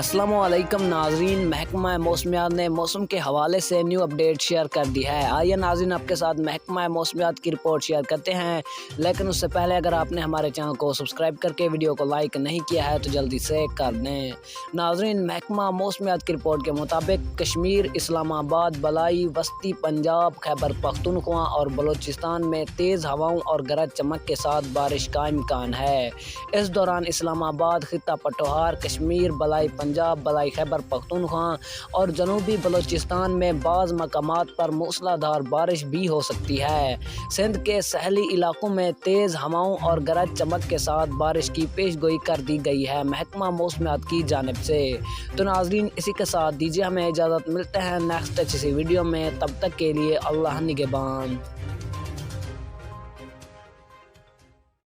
السلام علیکم ناظرین، محکمہ موسمیات نے موسم کے حوالے سے نیو اپڈیٹ شیئر کر دی ہے۔ آئیے ناظرین آپ کے ساتھ محکمہ موسمیات کی رپورٹ شیئر کرتے ہیں، لیکن اس سے پہلے اگر آپ نے ہمارے چینل کو سبسکرائب کر کے ویڈیو کو لائک نہیں کیا ہے تو جلدی سے کر دیں۔ ناظرین، محکمہ موسمیات کی رپورٹ کے مطابق کشمیر، اسلام آباد، بالائی وسطی پنجاب، خیبر پختونخوا اور بلوچستان میں تیز ہواؤں اور گرج چمک کے ساتھ بارش کا امکان ہے۔ اس دوران اسلام آباد، خطہ پٹوہار، کشمیر، بالائی پنجاب، بالائی خیبر پختونخوا اور جنوبی بلوچستان میں بعض مقامات پر موسلا دھار بارش بھی ہو سکتی ہے۔ سندھ کے ساحلی علاقوں میں تیز ہواؤں اور گرج چمک کے ساتھ بارش کی پیش گوئی کر دی گئی ہے محکمہ موسمیات کی جانب سے۔ تو ناظرین، اسی کے ساتھ دیجیے ہمیں اجازت، ملتے ہیں نیکسٹ اچھی سی ویڈیو میں، تب تک کے لیے اللہ نگہبان۔